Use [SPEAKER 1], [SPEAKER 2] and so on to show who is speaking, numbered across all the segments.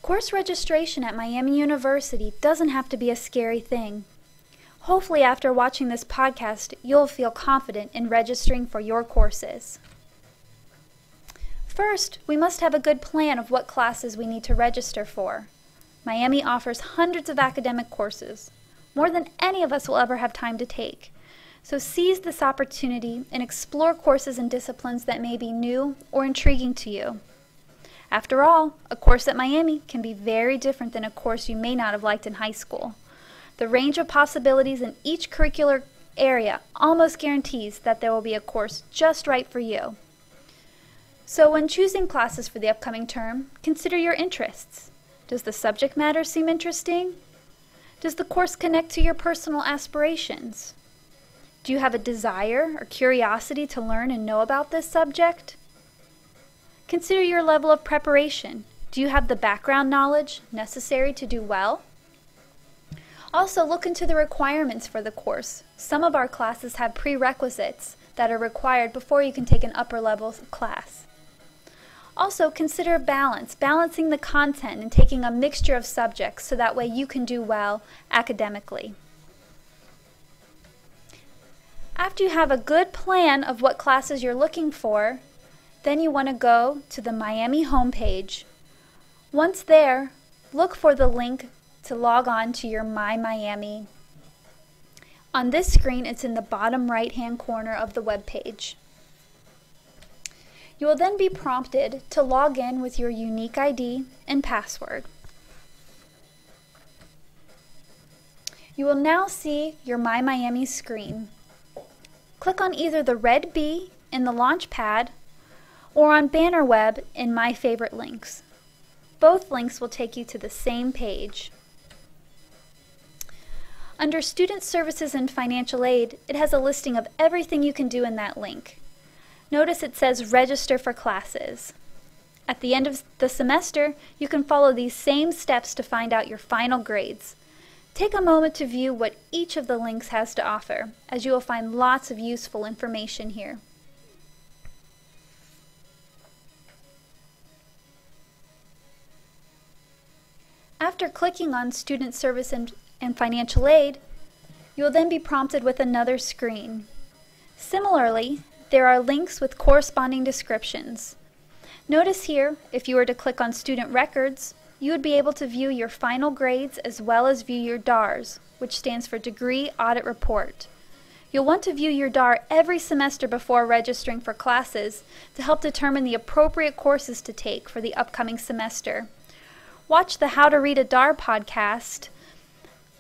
[SPEAKER 1] Course registration at Miami University doesn't have to be a scary thing. Hopefully after watching this podcast, you'll feel confident in registering for your courses. First, we must have a good plan of what classes we need to register for. Miami offers hundreds of academic courses, more than any of us will ever have time to take. So seize this opportunity and explore courses and disciplines that may be new or intriguing to you. After all, a course at Miami can be very different than a course you may not have liked in high school. The range of possibilities in each curricular area almost guarantees that there will be a course just right for you. So when choosing classes for the upcoming term, consider your interests. Does the subject matter seem interesting? Does the course connect to your personal aspirations? Do you have a desire or curiosity to learn and know about this subject? Consider your level of preparation. Do you have the background knowledge necessary to do well? Also, look into the requirements for the course. Some of our classes have prerequisites that are required before you can take an upper level class. Also, consider balancing the content and taking a mixture of subjects so that way you can do well academically. After you have a good plan of what classes you're looking for, then you want to go to the Miami homepage. Once there, look for the link to log on to your My Miami. On this screen, it's in the bottom right-hand corner of the web page. You will then be prompted to log in with your unique ID and password. You will now see your My Miami screen. Click on either the red B in the Launchpad or on BannerWeb in My Favorite Links. Both links will take you to the same page. Under Student Services and Financial Aid, it has a listing of everything you can do in that link. Notice it says Register for Classes. At the end of the semester, you can follow these same steps to find out your final grades. Take a moment to view what each of the links has to offer, as you will find lots of useful information here. After clicking on Student Service and Financial Aid, you will then be prompted with another screen. Similarly, there are links with corresponding descriptions. Notice here, if you were to click on Student Records, you would be able to view your final grades as well as view your DARs, which stands for Degree Audit Report. You'll want to view your DAR every semester before registering for classes to help determine the appropriate courses to take for the upcoming semester. Watch the How to Read a DAR podcast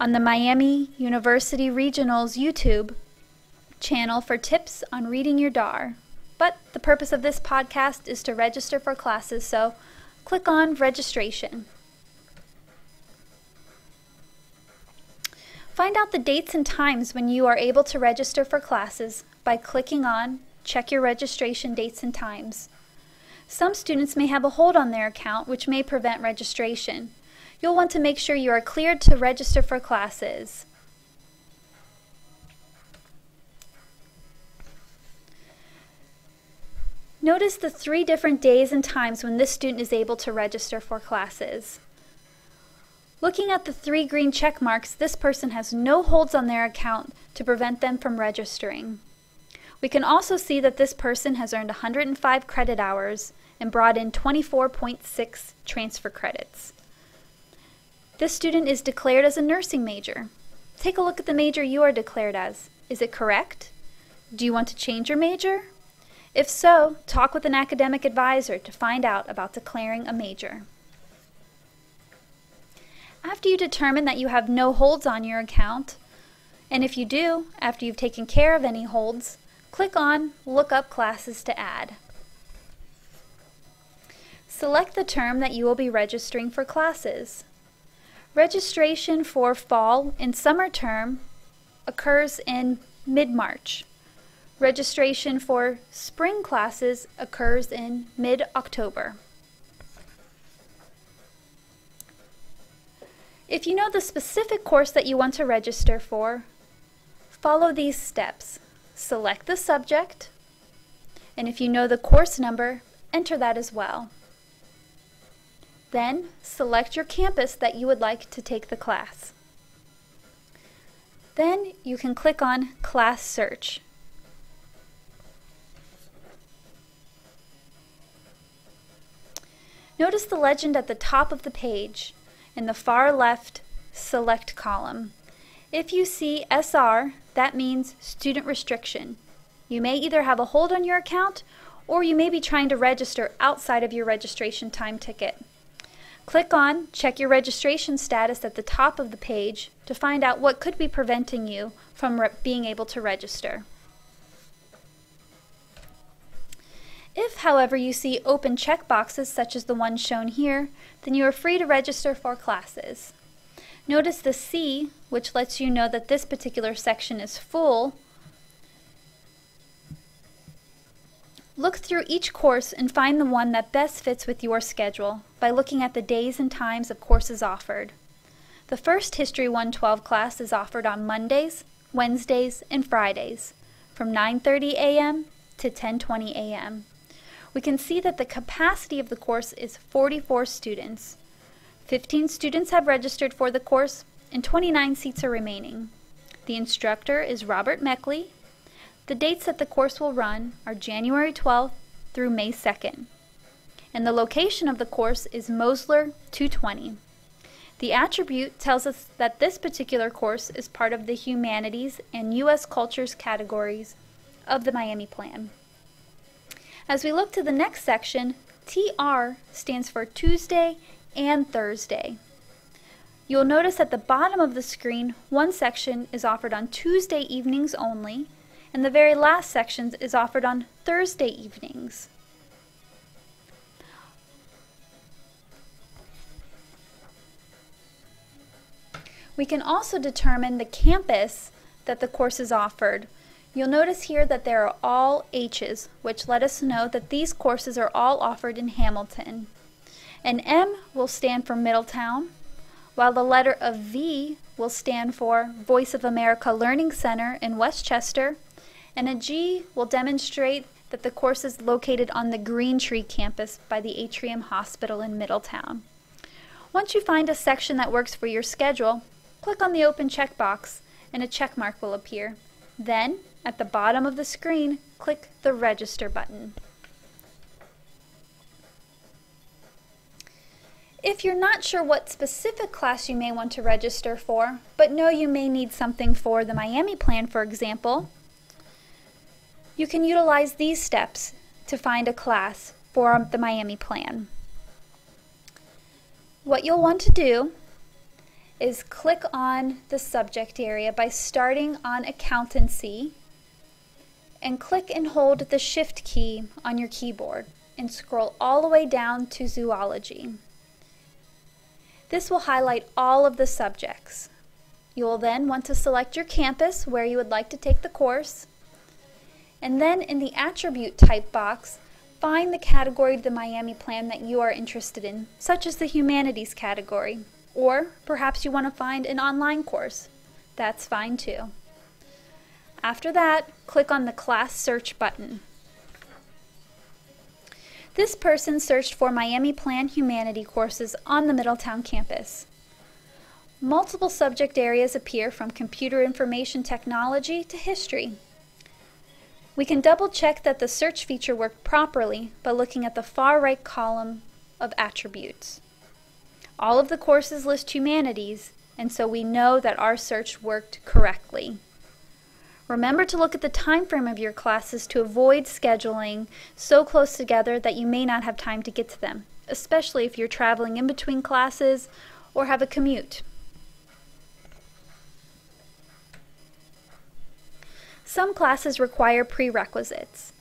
[SPEAKER 1] on the Miami University Regional's YouTube channel for tips on reading your DAR. But the purpose of this podcast is to register for classes, so click on Registration. Find out the dates and times when you are able to register for classes by clicking on Check Your Registration Dates and Times. Some students may have a hold on their account, which may prevent registration. You'll want to make sure you are cleared to register for classes. Notice the 3 different days and times when this student is able to register for classes. Looking at the 3 green check marks, this person has no holds on their account to prevent them from registering. We can also see that this person has earned 105 credit hours and brought in 24.6 transfer credits. This student is declared as a nursing major. Take a look at the major you are declared as. Is it correct? Do you want to change your major? If so, talk with an academic advisor to find out about declaring a major. After you determine that you have no holds on your account, and if you do, after you've taken care of any holds, click on Look Up Classes to add. Select the term that you will be registering for classes. Registration for fall and summer term occurs in mid-March. Registration for spring classes occurs in mid-October. If you know the specific course that you want to register for, follow these steps. Select the subject, and if you know the course number, enter that as well. Then select your campus that you would like to take the class. Then you can click on Class Search. Notice the legend at the top of the page. In the far left, Select column. If you see SR, that means Student Restriction. You may either have a hold on your account or you may be trying to register outside of your registration time ticket. Click on Check Your Registration Status at the top of the page to find out what could be preventing you from being able to register. If, however, you see open checkboxes such as the one shown here, then you are free to register for classes. Notice the C, which lets you know that this particular section is full. Look through each course and find the one that best fits with your schedule by looking at the days and times of courses offered. The first History 112 class is offered on Mondays, Wednesdays, and Fridays from 9:30 a.m. to 10:20 a.m. We can see that the capacity of the course is 44 students. 15 students have registered for the course and 29 seats are remaining. The instructor is Robert Meckley. The dates that the course will run are January 12th through May 2nd. And the location of the course is Mosler 220. The attribute tells us that this particular course is part of the Humanities and U.S. Cultures categories of the Miami Plan. As we look to the next section, TR stands for Tuesday and Thursday. You will notice at the bottom of the screen, one section is offered on Tuesday evenings only, and the very last section is offered on Thursday evenings. We can also determine the campus that the course is offered. You'll notice here that there are all H's, which let us know that these courses are all offered in Hamilton. An M will stand for Middletown, while the letter of V will stand for Voice of America Learning Center in Westchester, and a G will demonstrate that the course is located on the Green Tree campus by the Atrium Hospital in Middletown. Once you find a section that works for your schedule, click on the open checkbox and a check mark will appear. Then, at the bottom of the screen, click the Register button. If you're not sure what specific class you may want to register for, but know you may need something for the Miami Plan, for example, you can utilize these steps to find a class for the Miami Plan. What you'll want to do is click on the subject area by starting on Accountancy and click and hold the Shift key on your keyboard and scroll all the way down to Zoology. This will highlight all of the subjects. You will then want to select your campus where you would like to take the course, and then in the attribute type box, find the category of the Miami Plan that you are interested in, such as the Humanities category, or perhaps you want to find an online course. That's fine too. After that, click on the Class Search button. This person searched for Miami Plan Humanity courses on the Middletown campus. Multiple subject areas appear from Computer Information Technology to History. We can double check that the search feature worked properly by looking at the far right column of attributes. All of the courses list humanities, and so we know that our search worked correctly. Remember to look at the time frame of your classes to avoid scheduling so close together that you may not have time to get to them, especially if you're traveling in between classes or have a commute. Some classes require prerequisites.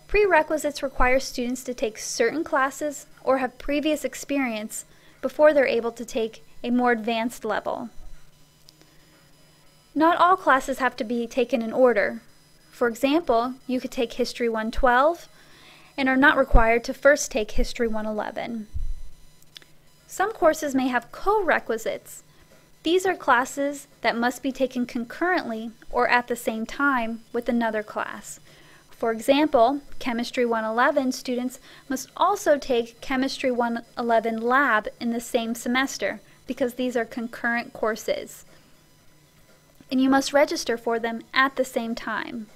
[SPEAKER 1] Prerequisites require students to take certain classes or have previous experience before they're able to take a more advanced level. Not all classes have to be taken in order. For example, you could take History 112 and are not required to first take History 111. Some courses may have co-requisites. These are classes that must be taken concurrently or at the same time with another class. For example, Chemistry 111 students must also take Chemistry 111 Lab in the same semester because these are concurrent courses, and you must register for them at the same time.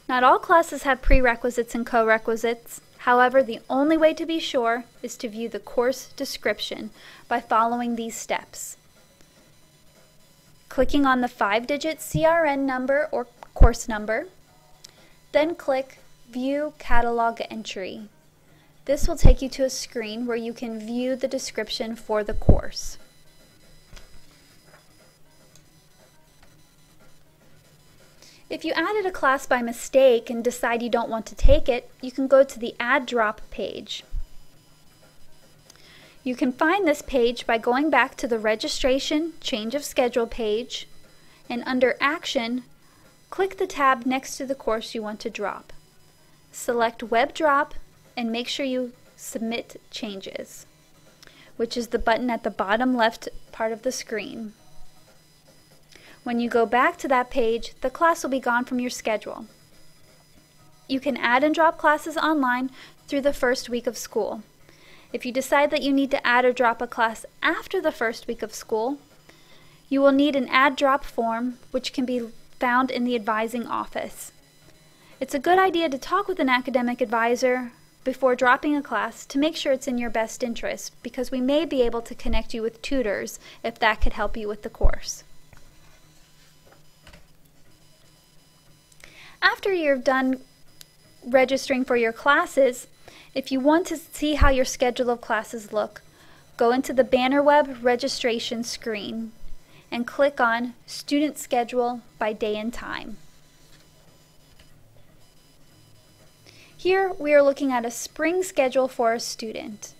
[SPEAKER 1] Not all classes have prerequisites and co-requisites. However, the only way to be sure is to view the course description by following these steps. Clicking on the 5-digit CRN number or course number, then click View Catalog Entry. This will take you to a screen where you can view the description for the course. If you added a class by mistake and decide you don't want to take it, you can go to the Add Drop page. You can find this page by going back to the Registration Change of Schedule page, and under Action, click the tab next to the course you want to drop. Select Web Drop and make sure you Submit Changes, which is the button at the bottom left part of the screen. When you go back to that page, the class will be gone from your schedule. You can add and drop classes online through the first week of school. If you decide that you need to add or drop a class after the first week of school, you will need an add-drop form, which can be found in the advising office. It's a good idea to talk with an academic advisor before dropping a class to make sure it's in your best interest, because we may be able to connect you with tutors if that could help you with the course. After you're done registering for your classes, if you want to see how your schedule of classes look, go into the BannerWeb registration screen and click on Student Schedule by Day and Time. Here we are looking at a spring schedule for a student.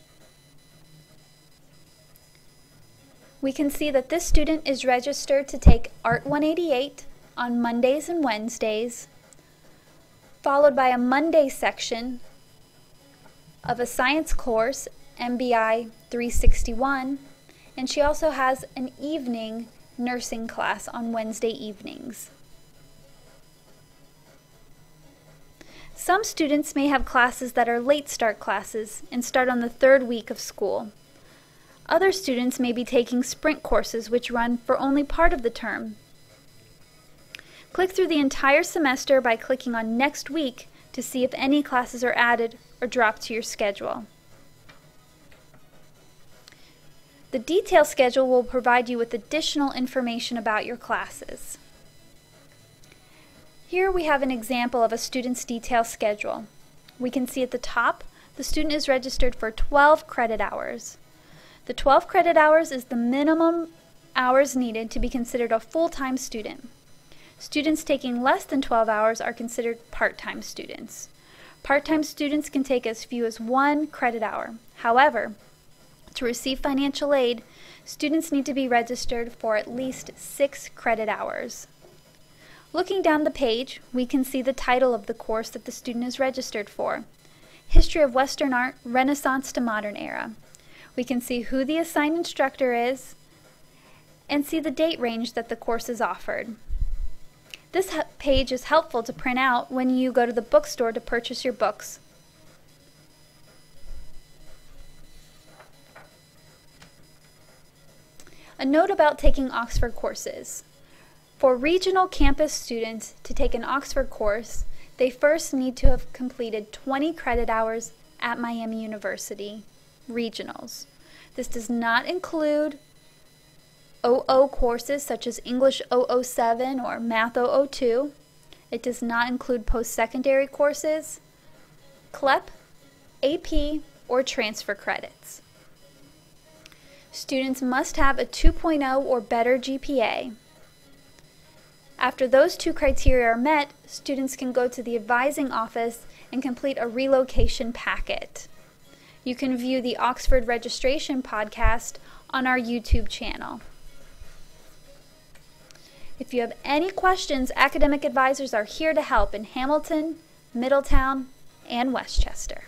[SPEAKER 1] We can see that this student is registered to take Art 188 on Mondays and Wednesdays, followed by a Monday section of a science course, MBI 361, and she also has an evening nursing class on Wednesday evenings. Some students may have classes that are late start classes and start on the 3rd week of school. Other students may be taking sprint courses which run for only part of the term. Click through the entire semester by clicking on Next Week to see if any classes are added or dropped to your schedule. The detailed schedule will provide you with additional information about your classes. Here we have an example of a student's detailed schedule. We can see at the top the student is registered for 12 credit hours. The 12 credit hours is the minimum hours needed to be considered a full-time student. Students taking less than 12 hours are considered part-time students. Part-time students can take as few as 1 credit hour. However, to receive financial aid, students need to be registered for at least 6 credit hours. Looking down the page, we can see the title of the course that the student is registered for: History of Western Art, Renaissance to Modern Era. We can see who the assigned instructor is and see the date range that the course is offered. This page is helpful to print out when you go to the bookstore to purchase your books. A note about taking Oxford courses. For regional campus students to take an Oxford course, they first need to have completed 20 credit hours at Miami University, regionals. This does not include OO courses such as English 007 or Math 002. It does not include post-secondary courses, CLEP, AP, or transfer credits. Students must have a 2.0 or better GPA. After those 2 criteria are met, students can go to the advising office and complete a relocation packet. You can view the Oxford registration podcast on our YouTube channel. If you have any questions, academic advisors are here to help in Hamilton, Middletown, and Westchester.